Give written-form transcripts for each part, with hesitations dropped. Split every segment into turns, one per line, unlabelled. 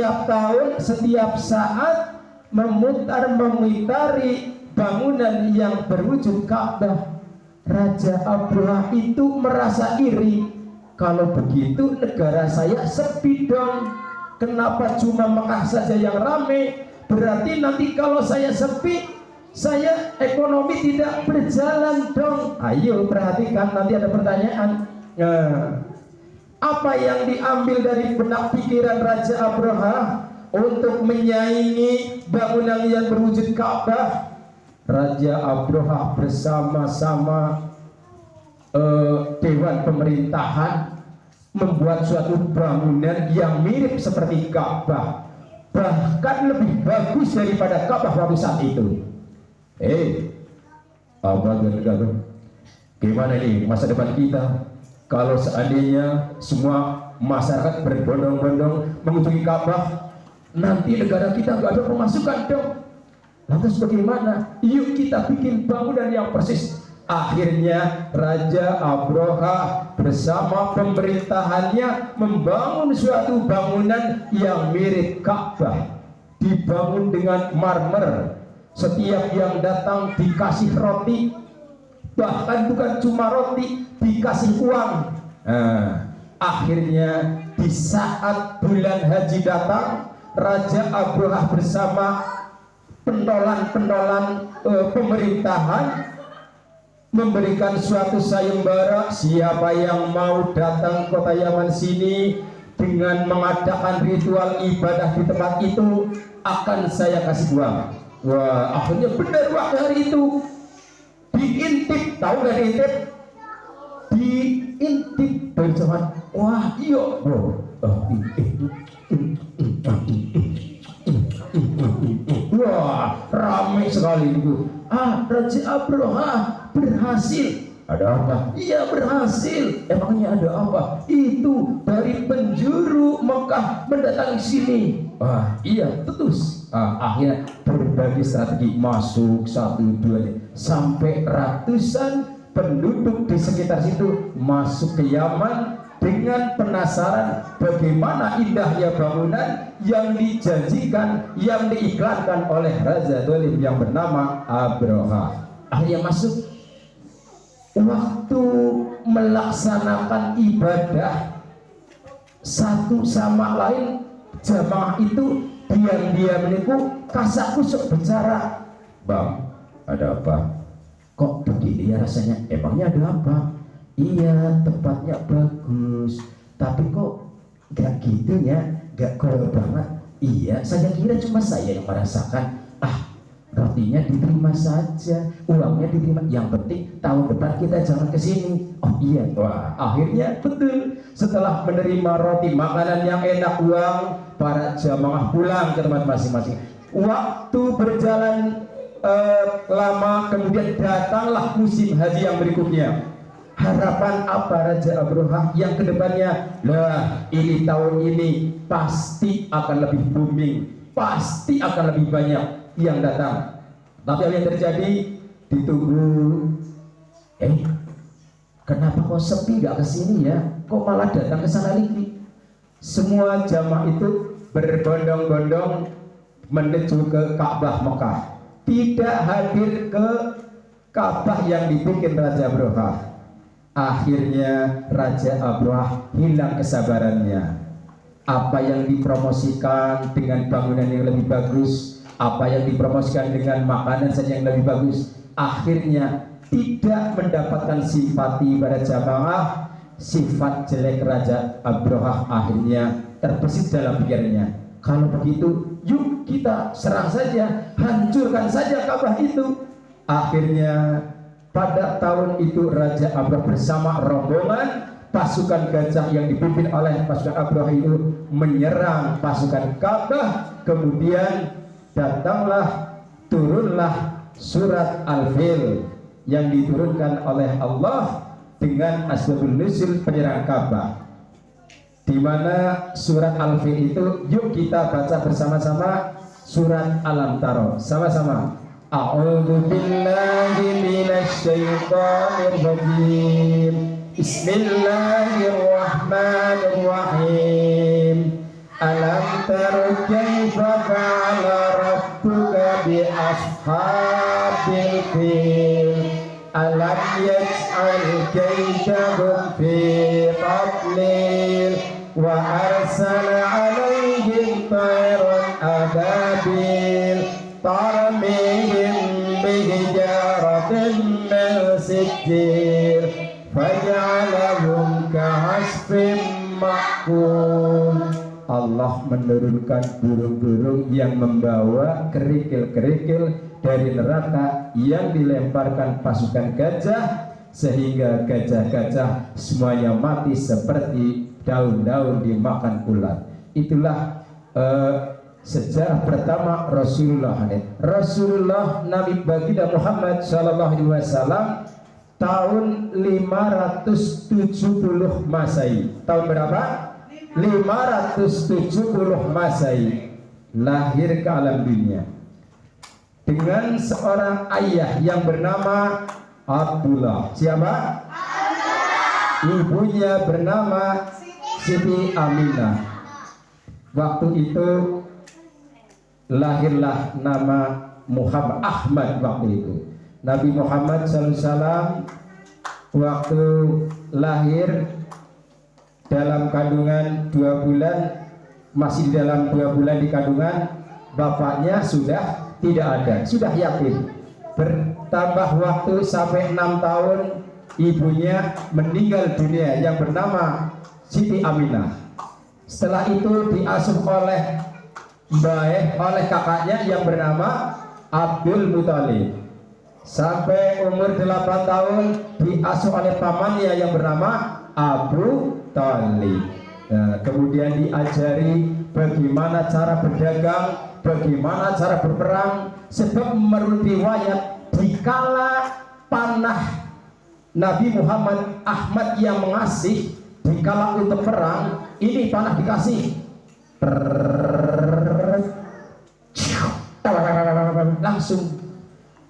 setiap tahun, setiap saat memutari bangunan yang berwujud Ka'bah. Raja Abraha itu merasa iri. Kalau begitu negara saya sepi dong. Kenapa cuma Mekah saja yang ramai? Berarti nanti kalau saya sepi, saya ekonomi tidak berjalan dong. Ayo perhatikan, nanti ada pertanyaan. Apa yang diambil dari benak pikiran Raja Abraha untuk menyaingi bangunan yang berwujud Ka'bah? Raja Abraha bersama-sama dewan pemerintahan membuat suatu bangunan yang mirip seperti Ka'bah, bahkan lebih bagus daripada Ka'bah waktu saat itu. Gimana nih masa depan kita kalau seandainya semua masyarakat berbondong-bondong mengunjungi Ka'bah? Nanti negara kita nggak ada pemasukan dong. Lantas bagaimana? Yuk kita bikin bangunan yang persis. Akhirnya Raja Abraha bersama pemerintahannya membangun suatu bangunan yang mirip Ka'bah. Dibangun dengan marmer. Setiap yang datang dikasih roti. Bahkan bukan cuma roti, dikasih uang. Akhirnya di saat bulan haji datang, Raja Abraha bersama pentolan-pentolan pemerintahan memberikan suatu sayembara. Siapa yang mau datang ke kota Yaman sini dengan mengadakan ritual ibadah di tempat itu, akan saya kasih uang. Wah, akhirnya benar waktu hari itu diintip. Tahu gak diintip? Diintip berjamaah. Wah iya bro. Wah ramai sekali itu. Raja Abraha berhasil. Ada apa? Iya berhasil. Emangnya ada apa? Itu dari penjuru Mekah mendatangi sini. Iya tetus. Akhirnya berbagi strategi, masuk 1, 2 sampai ratusan penduduk di sekitar situ masuk ke Yaman dengan penasaran bagaimana indahnya bangunan yang dijanjikan, yang diiklankan oleh Raja Zalim yang bernama Abraha. Akhirnya masuk. Waktu melaksanakan ibadah satu sama lain, jamaah itu diam-diam itu kasak kusuk bicara. Bang, ada apa? Kok begini ya rasanya? Emangnya ada apa? Iya, tempatnya bagus, tapi kok gak gitu ya, gak kotor banget. Iya, saya kira cuma saya yang merasakan. Rotinya diterima saja, uangnya diterima. Yang penting tahun depan kita jangan kesini. Oh iya, wah akhirnya betul. Setelah menerima roti, makanan yang enak, uang, para jamaah pulang ke tempat masing-masing. Waktu berjalan lama, kemudian datanglah musim haji yang berikutnya. Harapan apa Raja Abraha yang kedepannya? Lah ini tahun ini pasti akan lebih booming, pasti akan lebih banyak yang datang. Tapi apa yang terjadi? Ditunggu. Kenapa kok sepi gak kesini ya? Kok malah datang ke sana lagi? Semua jamaah itu berbondong-bondong menuju ke Ka'bah Mekah, tidak hadir ke Ka'bah yang dibikin Raja Abraha. Akhirnya Raja Abraha hilang kesabarannya. Apa yang dipromosikan dengan bangunan yang lebih bagus, apa yang dipromosikan dengan makanan saja yang lebih bagus, akhirnya tidak mendapatkan simpati pada jamaah. Sifat jelek Raja Abraha akhirnya terbesit dalam pikirannya. Kalau begitu, yuk kita serang saja, hancurkan saja Ka'bah itu. Akhirnya pada tahun itu Raja Abraha bersama rombongan pasukan gajah yang dipimpin oleh pasukan Abraha itu menyerang pasukan Ka'bah. Kemudian turunlah surat Al-Fil yang diturunkan oleh Allah dengan asbabun nuzul penyerang Ka'bah, di mana surat Al-Fil itu, yuk kita baca bersama-sama surat Alam Taro sama-sama. A'udzu billahi minasy syaithanir rajim. Bismillahirrahmanirrahim. Alam tara kaifa fa'ala rabbuka bi ashabil fil. Alam yaj'al kaydahum fi tadlil wa arsala 'alaihim tayran ababil tarmihim bihijaratin min sijil faj'alahum ka'asfin ma'kul. Allah menurunkan burung-burung yang membawa kerikil-kerikil dari neraka yang dilemparkan pasukan gajah, sehingga gajah-gajah semuanya mati seperti daun-daun dimakan ulat. Itulah sejarah pertama Rasulullah. Rasulullah Nabi Baginda Muhammad SAW tahun 570 Masehi. Tahun berapa? 570 Masehi lahir ke alam dunia dengan seorang ayah yang bernama Abdullah. Siapa? Ibunya bernama Siti Aminah. Waktu itu lahirlah nama Muhammad Ahmad. Waktu itu Nabi Muhammad SAW waktu lahir dalam kandungan 2 bulan, masih dalam 2 bulan di kandungan, bapaknya sudah tidak ada, sudah yatim. Bertambah waktu sampai 6 tahun, ibunya meninggal dunia yang bernama Siti Aminah. Setelah itu diasuh oleh kakaknya yang bernama Abdul Muthalib. Sampai umur 8 tahun diasuh oleh pamannya yang bernama Abu Thalib. Nah, kemudian diajari bagaimana cara berdagang, bagaimana cara berperang. Sebab menurut riwayat dikala panah Nabi Muhammad Ahmad yang mengasih, dikala untuk perang, ini panah dikasih langsung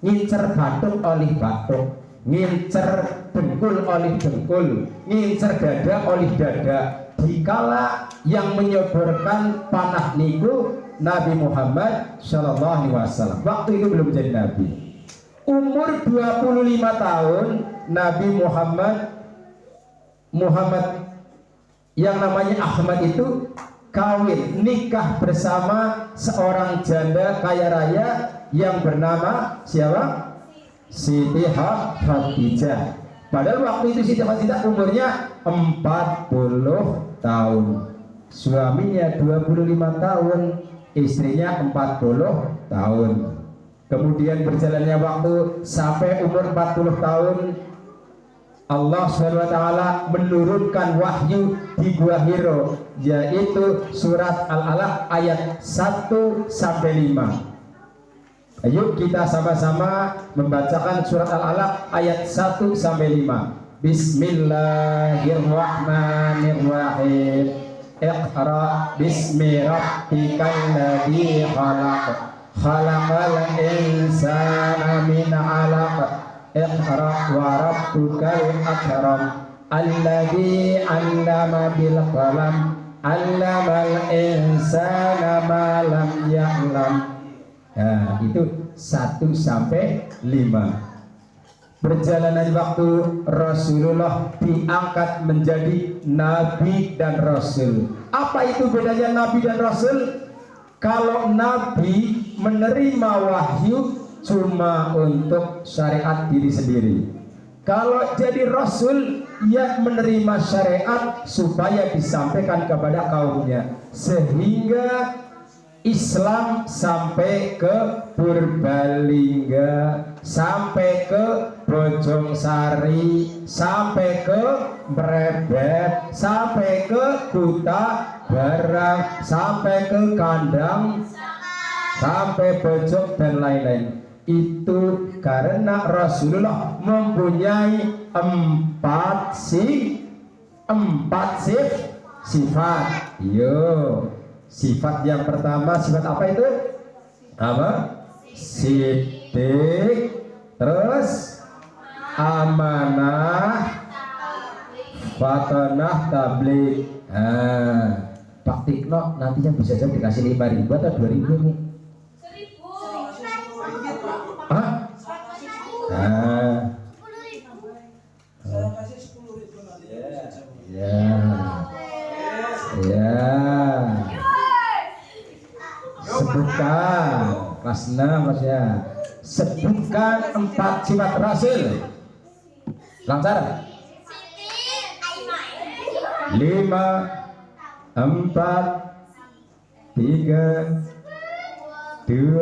ngincer batuk oleh batuk, ngincer dengkul oleh dengkul, ngincer dada oleh dada. Dikala yang menyoborkan panah niku Nabi Muhammad SAW. Waktu itu belum jadi nabi. Umur 25 tahun Nabi Muhammad yang namanya Ahmad itu kawin nikah bersama seorang janda kaya raya yang bernama siapa? Siti Khadijah. Padahal waktu itu Siti Khadijah umurnya 40 tahun. Suaminya 25 tahun, istrinya 40 tahun. Kemudian berjalannya waktu sampai umur 40 tahun, Allah SWT menurunkan wahyu di Gua Hiro, yaitu surat Al-Alaq ayat 1-5. Ayo kita sama-sama membacakan surat Al-Alaq ayat 1-5. Bismillahirrahmanirrahim. Iqra bismi rabbikal ladzi khalaq. Khalaqal insana min 'alaq. Iqra wa rabbukal akram. Alladzi 'allama bil qalam. 'Allamal insana ma lam ya'lam. Nah, itu 1-5. Perjalanan waktu Rasulullah diangkat menjadi Nabi dan Rasul. Apa itu bedanya Nabi dan Rasul? Kalau Nabi menerima wahyu cuma untuk syariat diri sendiri. Kalau jadi Rasul, ia menerima syariat supaya disampaikan kepada kaumnya, sehingga Islam sampai ke Purbalingga, sampai ke Bojongsari, sampai ke Brebet, sampai ke Kuta Barang, sampai ke Kandang, sampai Bojong dan lain-lain. Itu karena Rasulullah mempunyai 4 sifat. Sifat yang pertama, sifat apa itu? Apa? Siddiq, terus amanah, fatanah, tabligh. Pak Tikno nanti yang bisa jawab dikasih 5.000 atau 2.000 nih? 1.000. Hah? Nah.
Saya kasih 10.000 nanti.
Ya. Ya. Sebutkan kelas 6 Mas ya. Sebutkan 4 sifat Rasul. Lancar. 5 4 3 2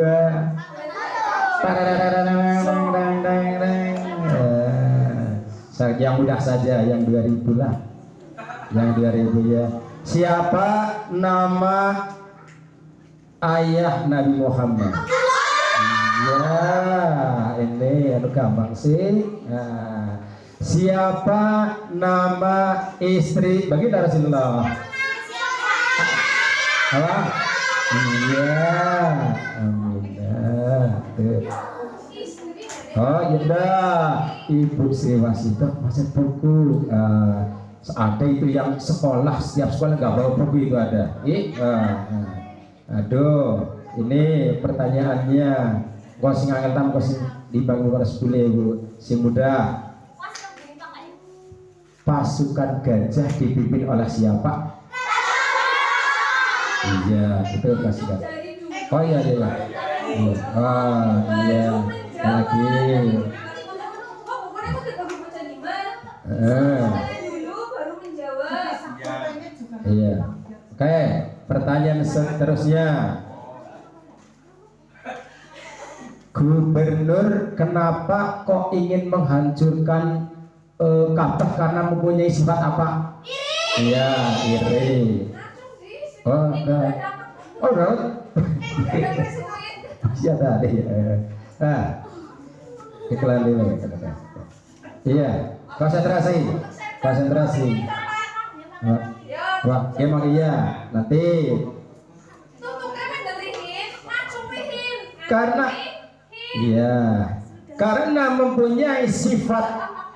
yang mudah saja, yang 2.000 lah, yang 2.000 ya. Siapa nama ayah Nabi Muhammad? Ya, ini gampang sih. Nah, siapa nama istri baginda Rasulullah? Apa? Iya, Aminah. Oh iya, Ibu Sri Wasito masih buku. Ada itu yang sekolah, setiap sekolah nggak bawa buku itu ada. Aduh, ini pertanyaannya. Kau sing angel kau sing dibangun harus boleh Bu, si muda. Pasukan gajah dipimpin oleh siapa? Iya, itu pasukan. Oh iya iya. Oh iya. Lagi. Iya. Oke, pertanyaan seterusnya. Gubernur kenapa kok ingin menghancurkan Ka'bah karena mempunyai sifat apa? Iya, iri. Oh, enggak. Oh, enggak. Iya tadi. Iklan dulu. Iya, konsentrasi. Wah, emang iya. Nanti. Karena mempunyai sifat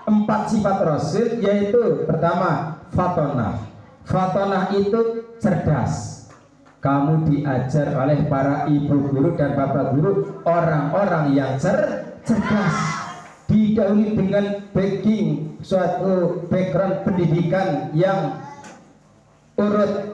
4 sifat Rasul, yaitu pertama fatonah. Fatonah itu cerdas. Kamu diajar oleh para ibu guru dan bapak guru, orang-orang yang cerdas, didahului dengan suatu background pendidikan yang urut.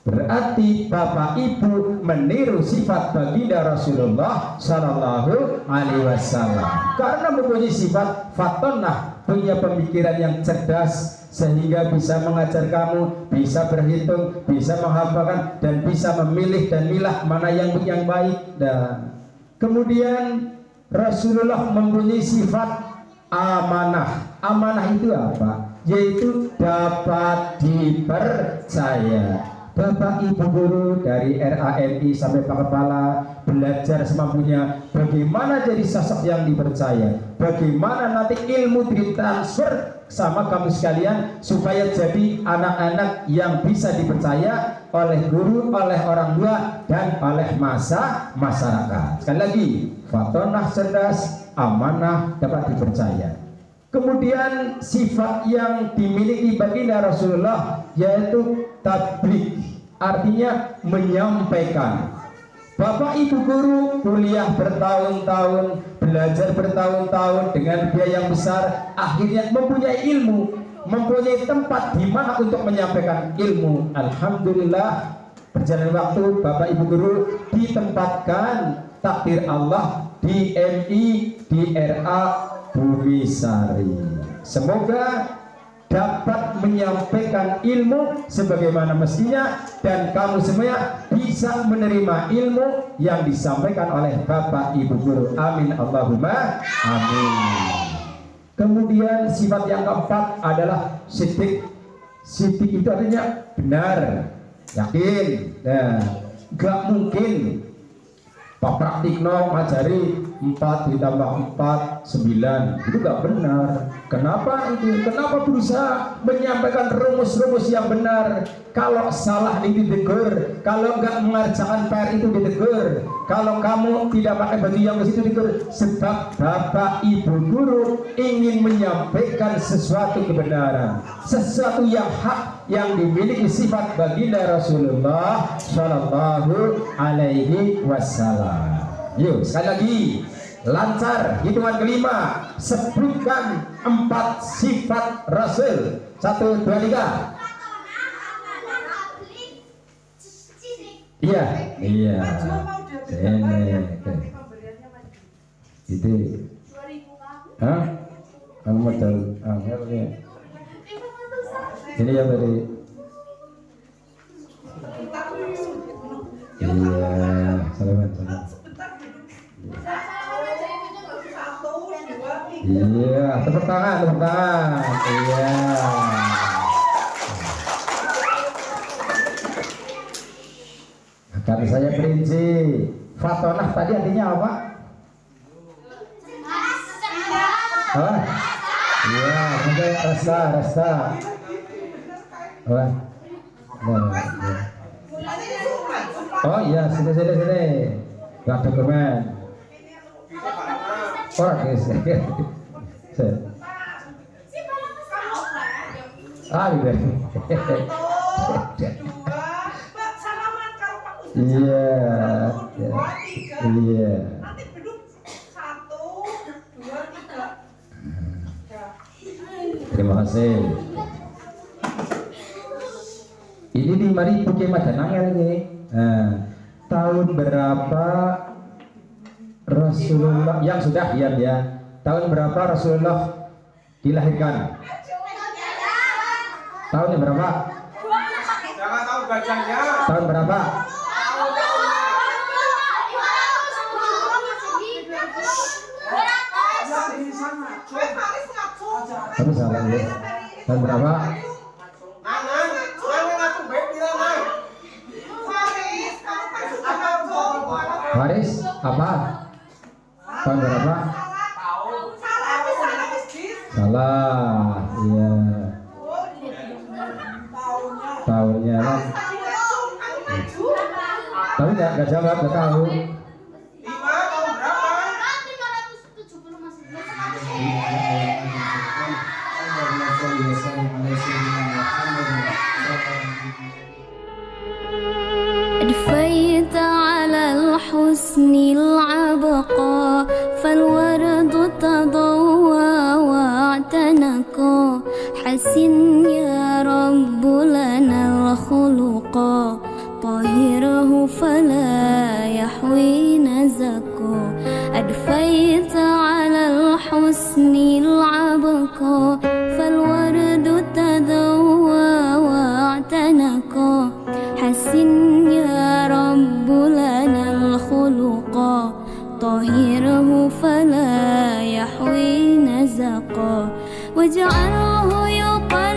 Berarti bapak ibu meniru sifat baginda Rasulullah Sallallahu Alaihi Wasallam karena mempunyai sifat fatonah, punya pemikiran yang cerdas sehingga bisa mengajar kamu, bisa berhitung, bisa menghafalkan dan bisa memilih dan milah mana yang baik. Dan kemudian Rasulullah mempunyai sifat amanah. Amanah itu apa? Yaitu dapat dipercaya. Bapak ibu guru dari RAMI sampai Pak Kepala belajar semampunya bagaimana jadi sosok yang dipercaya, bagaimana nanti ilmu ditransfer sama kamu sekalian supaya jadi anak-anak yang bisa dipercaya oleh guru, oleh orang tua dan oleh masyarakat. Sekali lagi, fatonah cerdas, amanah, dapat dipercaya. Kemudian sifat yang dimiliki baginda Rasulullah yaitu tabligh, artinya menyampaikan. Bapak ibu guru kuliah bertahun-tahun, belajar bertahun-tahun dengan biaya yang besar, akhirnya mempunyai ilmu, mempunyai tempat di mana untuk menyampaikan ilmu. Alhamdulillah, berjalan waktu bapak ibu guru ditempatkan takdir Allah di MI di RA Bumisari. Semoga dapat menyampaikan ilmu sebagaimana mestinya dan kamu semua bisa menerima ilmu yang disampaikan oleh Bapak Ibu guru. Amin Allahumma amin. Kemudian sifat yang keempat adalah sidik. Sidik itu artinya benar, yakin. Nah, gak mungkin Pak Praktikno ngajari 4 ditambah 4 9, itu gak benar. Kenapa itu? Kenapa berusaha menyampaikan rumus-rumus yang benar? Kalau salah itu ditegur, kalau nggak mengerjakan PR itu ditegur, kalau kamu tidak pakai baju yang begitu sebab bapak ibu guru ingin menyampaikan sesuatu kebenaran, sesuatu yang hak yang dimiliki sifat baginda Rasulullah Shallallahu Alaihi Wasallam. Yuk sekali lagi, lancar, hitungan kelima, sebutkan 4 sifat Rasul. 1, 2, 3. Iya, iya. Ini, itu. Hah? Kamu modal angel ya? Ini yang tadi. Iya, salaman. Iya, tepuk tangan. Iya. Akan saya perinci. Fatonah tadi artinya apa? Apa? Iya, nanti resta. Apa? Oh iya, sini. Gak dokumen. Oh, guys. Ah, gitu. Iya.
Nanti duduk 1, 2, 3.
Terima kasih. Ini di mari pakai macanang ya lagi. Nah, tahun berapa Rasulullah yang sudah diam ya? Tahun berapa Rasulullah dilahirkan? Tahunnya berapa?
Jangan tahu bacanya.
Tahun berapa? Tapi salah ya. Tahun berapa? Waris apa? Tahun berapa? Salah. Iya. Tahunnya kan. Tapi nggak jawab, nggak tahu.
5 tahun berapa?
570 masih
أدفيت على الحسن العبقى فالورد تضوى واعتنقا حسن يا رب لنا الخلقا طهره فلا يحوي نزكا أدفيت على الحسن العبقى فالورد تضوى واعتنقا حسن يا رب لنا الخلقا طهره فلا يحوي نزقا واجعله يقال